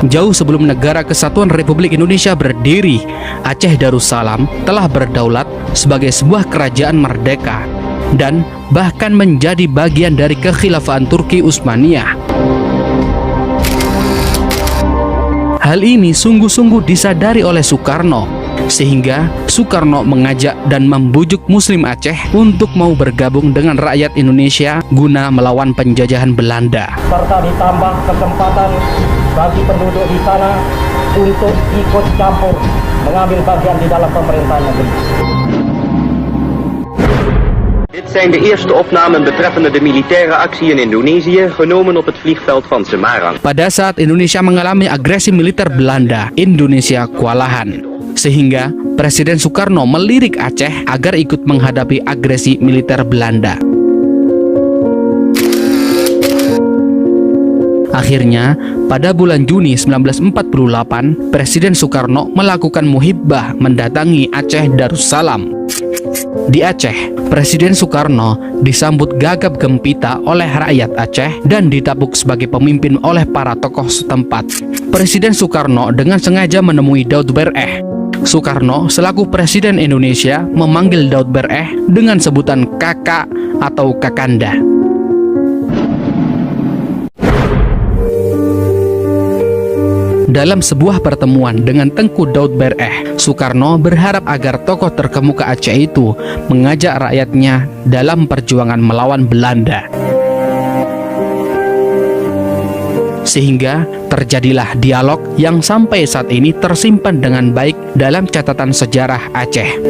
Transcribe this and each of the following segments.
Jauh sebelum Negara Kesatuan Republik Indonesia berdiri, Aceh Darussalam telah berdaulat sebagai sebuah kerajaan merdeka dan bahkan menjadi bagian dari kekhilafan Turki Utsmaniyah. Hal ini sungguh-sungguh disadari oleh Soekarno, sehingga Soekarno mengajak dan membujuk Muslim Aceh untuk mau bergabung dengan rakyat Indonesia guna melawan penjajahan Belanda. Serta ditambah kesempatan bagi penduduk di sana untuk ikut campur mengambil bagian di dalam pemerintahan negeri. Dit zijn de eerste opnamen betreffende de militaire actie in Indonesië, genomen op het vliegveld van Semarang. Pada saat Indonesia mengalami agresi militer Belanda, Indonesia kewalahan. Sehingga Presiden Soekarno melirik Aceh agar ikut menghadapi agresi militer Belanda. Akhirnya, pada bulan Juni 1948, Presiden Soekarno melakukan muhibbah mendatangi Aceh Darussalam. Di Aceh, Presiden Soekarno disambut gagap gempita oleh rakyat Aceh dan ditampuk sebagai pemimpin oleh para tokoh setempat. Presiden Soekarno dengan sengaja menemui Daud Bereh. Soekarno selaku Presiden Indonesia memanggil Daud Bereh dengan sebutan kakak atau kakanda. Dalam sebuah pertemuan dengan Tengku Daud Bereh, Soekarno berharap agar tokoh terkemuka Aceh itu mengajak rakyatnya dalam perjuangan melawan Belanda. Sehingga terjadilah dialog yang sampai saat ini tersimpan dengan baik dalam catatan sejarah Aceh.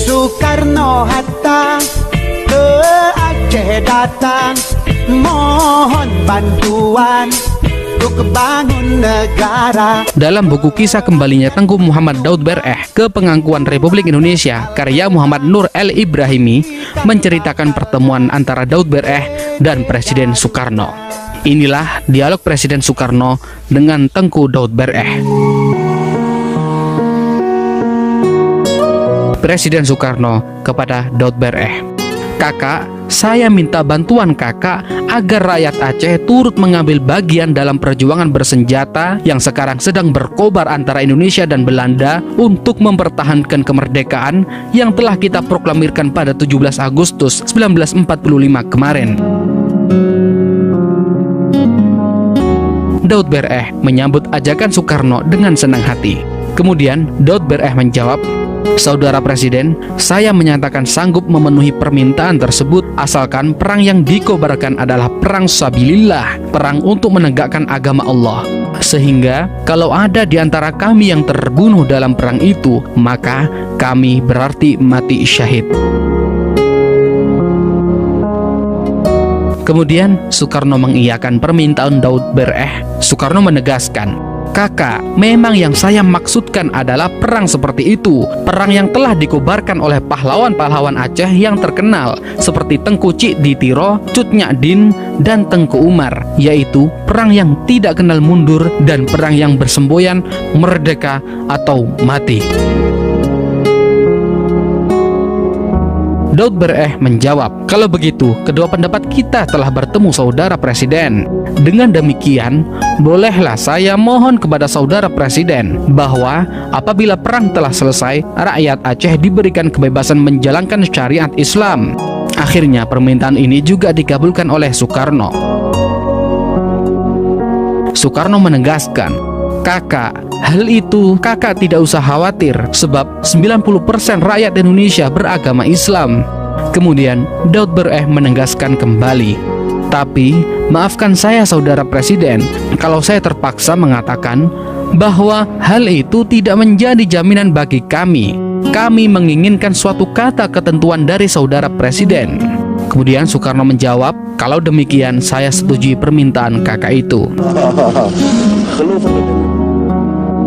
Soekarno-Hatta ke Aceh datang, mohon bantuan untuk bangun negara. Dalam buku kisah kembalinya Tengku Muhammad Daud Bereh ke Pengakuan Republik Indonesia karya Muhammad Nur El Ibrahimi menceritakan pertemuan antara Daud Bereh dan Presiden Soekarno. Inilah dialog Presiden Soekarno dengan Tengku Daud Bereh. Presiden Soekarno kepada Daud Bereh, "Kakak, saya minta bantuan kakak agar rakyat Aceh turut mengambil bagian dalam perjuangan bersenjata yang sekarang sedang berkobar antara Indonesia dan Belanda untuk mempertahankan kemerdekaan yang telah kita proklamirkan pada 17 Agustus 1945 kemarin." Daud Bereh menyambut ajakan Soekarno dengan senang hati. Kemudian Daud Bereh menjawab, "Saudara Presiden, saya menyatakan sanggup memenuhi permintaan tersebut asalkan perang yang dikobarkan adalah perang sabilillah, perang untuk menegakkan agama Allah. Sehingga kalau ada di antara kami yang terbunuh dalam perang itu, maka kami berarti mati syahid." Kemudian Soekarno mengiyakan permintaan Daud Bereh. Soekarno menegaskan, "Kakak, memang yang saya maksudkan adalah perang seperti itu, perang yang telah dikobarkan oleh pahlawan-pahlawan Aceh yang terkenal seperti Tengku Cik Ditiro, Cut Nyadin, dan Tengku Umar, yaitu perang yang tidak kenal mundur dan perang yang bersemboyan merdeka atau mati." Daud Bereh menjawab, "Kalau begitu, kedua pendapat kita telah bertemu Saudara Presiden. Dengan demikian, bolehlah saya mohon kepada Saudara Presiden bahwa apabila perang telah selesai, rakyat Aceh diberikan kebebasan menjalankan syariat Islam." Akhirnya permintaan ini juga dikabulkan oleh Soekarno. Soekarno menegaskan, "Kakak, hal itu kakak tidak usah khawatir sebab 90% rakyat Indonesia beragama Islam." Kemudian Daud Bereh menegaskan kembali, "Tapi maafkan saya Saudara Presiden kalau saya terpaksa mengatakan bahwa hal itu tidak menjadi jaminan bagi kami. Kami menginginkan suatu kata ketentuan dari Saudara Presiden." Kemudian Soekarno menjawab, "Kalau demikian saya setujui permintaan kakak itu."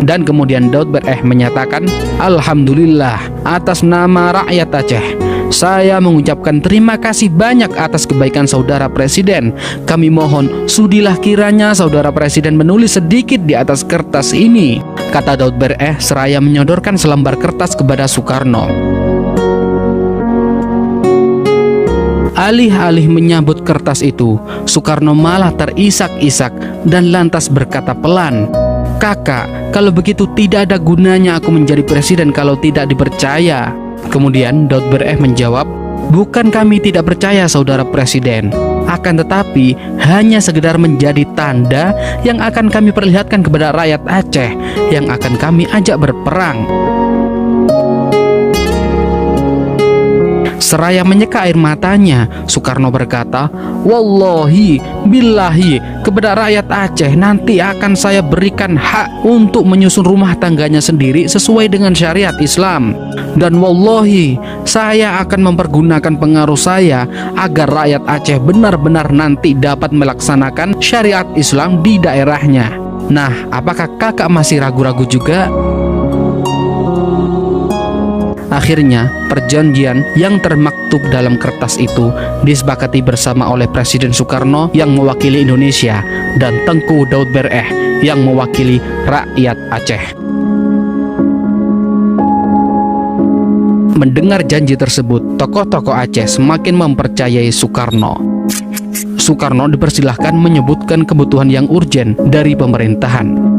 Dan kemudian Daud Bereh menyatakan, "Alhamdulillah, atas nama rakyat Aceh, Saya mengucapkan terima kasih banyak atas kebaikan saudara presiden. Kami mohon sudilah kiranya saudara presiden menulis sedikit di atas kertas ini, kata Daud Bereh seraya menyodorkan selembar kertas kepada Soekarno. Alih-alih menyambut kertas itu, Soekarno malah terisak-isak dan lantas berkata pelan, "Kakak, kalau begitu tidak ada gunanya aku menjadi presiden kalau tidak dipercaya." Kemudian Daud Bereh menjawab, "Bukan kami tidak percaya saudara presiden, akan tetapi hanya sekedar menjadi tanda yang akan kami perlihatkan kepada rakyat Aceh yang akan kami ajak berperang." Seraya menyeka air matanya, Soekarno berkata, "Wallahi, billahi, kepada rakyat Aceh nanti akan saya berikan hak untuk menyusun rumah tangganya sendiri sesuai dengan syariat Islam. Dan wallahi, saya akan mempergunakan pengaruh saya agar rakyat Aceh benar-benar nanti dapat melaksanakan syariat Islam di daerahnya." Nah, apakah kakak masih ragu-ragu juga? Akhirnya, perjanjian yang termaktub dalam kertas itu disepakati bersama oleh Presiden Soekarno yang mewakili Indonesia dan Tengku Daud Bereh yang mewakili rakyat Aceh. Mendengar janji tersebut, tokoh-tokoh Aceh semakin mempercayai Soekarno. Soekarno dipersilahkan menyebutkan kebutuhan yang urgen dari pemerintahan.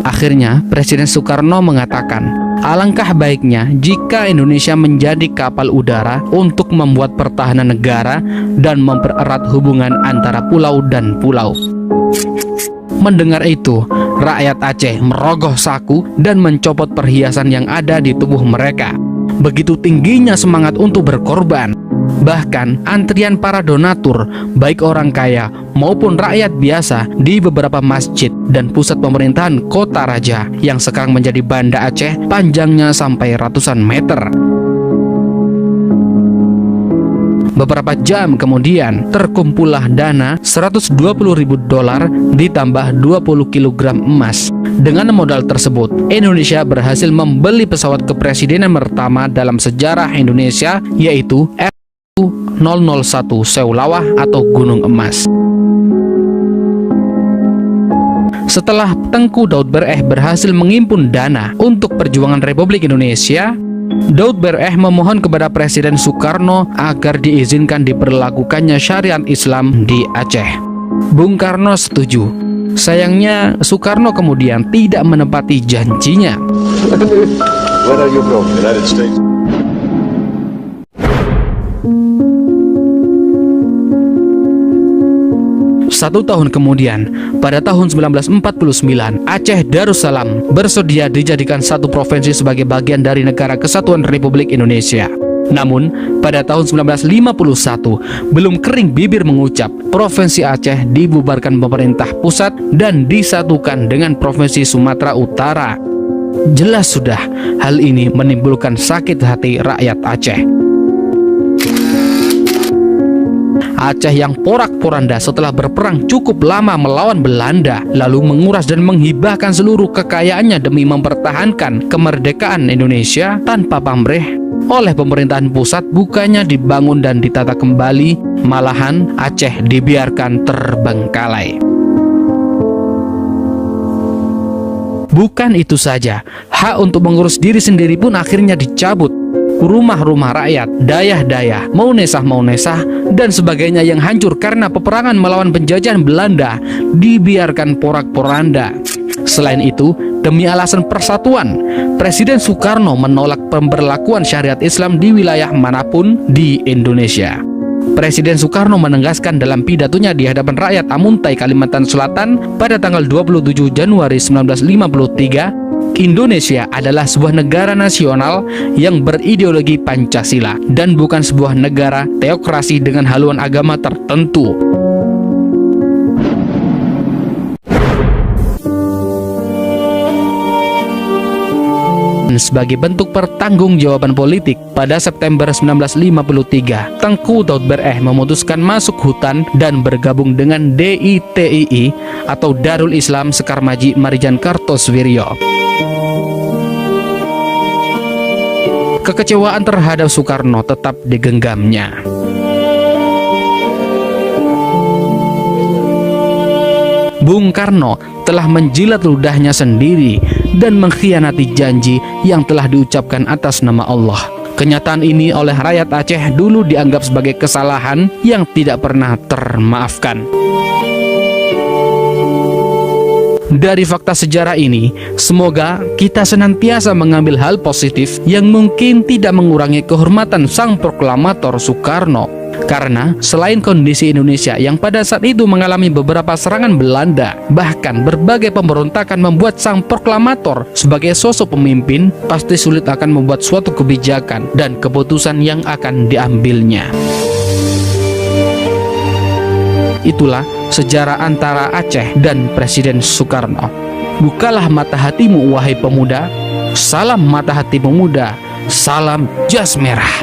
Akhirnya, Presiden Soekarno mengatakan, alangkah baiknya jika Indonesia menjadi kapal udara untuk membuat pertahanan negara dan mempererat hubungan antara pulau dan pulau. Mendengar itu, rakyat Aceh merogoh saku dan mencopot perhiasan yang ada di tubuh mereka. Begitu tingginya semangat untuk berkorban. Bahkan antrian para donatur, baik orang kaya maupun rakyat biasa di beberapa masjid dan pusat pemerintahan kota raja yang sekarang menjadi Banda Aceh panjangnya sampai ratusan meter. Beberapa jam kemudian terkumpullah dana $120.000 ditambah 20 kg emas. Dengan modal tersebut, Indonesia berhasil membeli pesawat kepresidenan pertama dalam sejarah Indonesia, yaitu F001 Seulawah atau Gunung Emas. Setelah Tengku Daud Bereh berhasil menghimpun dana untuk perjuangan Republik Indonesia, Daud Bereh memohon kepada Presiden Soekarno agar diizinkan diberlakukannya syariat Islam di Aceh. Bung Karno setuju. Sayangnya Soekarno kemudian tidak menepati janjinya. Where are you from? United States. Satu tahun kemudian, pada tahun 1949, Aceh Darussalam bersedia dijadikan satu provinsi sebagai bagian dari Negara Kesatuan Republik Indonesia. Namun, pada tahun 1951, belum kering bibir mengucap, Provinsi Aceh dibubarkan pemerintah pusat dan disatukan dengan Provinsi Sumatera Utara. Jelas sudah, hal ini menimbulkan sakit hati rakyat Aceh. Aceh yang porak-poranda setelah berperang cukup lama melawan Belanda, lalu menguras dan menghibahkan seluruh kekayaannya demi mempertahankan kemerdekaan Indonesia tanpa pamrih, oleh pemerintahan pusat bukannya dibangun dan ditata kembali, malahan Aceh dibiarkan terbengkalai. Bukan itu saja, hak untuk mengurus diri sendiri pun akhirnya dicabut. Rumah-rumah rakyat, dayah-dayah, mau nesah, dan sebagainya yang hancur karena peperangan melawan penjajahan Belanda dibiarkan porak-poranda. Selain itu, demi alasan persatuan, Presiden Soekarno menolak pemberlakuan syariat Islam di wilayah manapun di Indonesia. Presiden Soekarno menegaskan dalam pidatonya di hadapan rakyat Amuntai, Kalimantan Selatan pada tanggal 27 Januari 1953, Indonesia adalah sebuah negara nasional yang berideologi Pancasila dan bukan sebuah negara teokrasi dengan haluan agama tertentu. Sebagai bentuk pertanggungjawaban politik, pada September 1953, Tengku Daud Bereh memutuskan masuk hutan dan bergabung dengan DITII atau Darul Islam Sekarmaji Marijan Kartosoewirjo. kekecewaan terhadap Soekarno tetap digenggamnya. Bung Karno telah menjilat ludahnya sendiri dan mengkhianati janji yang telah diucapkan atas nama Allah. Kenyataan ini oleh rakyat Aceh dulu dianggap sebagai kesalahan yang tidak pernah termaafkan. Dari fakta sejarah ini, semoga kita senantiasa mengambil hal positif yang mungkin tidak mengurangi kehormatan sang proklamator Soekarno. Karena selain kondisi Indonesia yang pada saat itu mengalami beberapa serangan Belanda, bahkan berbagai pemberontakan membuat sang proklamator sebagai sosok pemimpin pasti sulit akan membuat suatu kebijakan dan keputusan yang akan diambilnya. Itulah sejarah antara Aceh dan Presiden Soekarno. Bukalah mata hatimu wahai pemuda, salam mata hati pemuda, salam jas merah.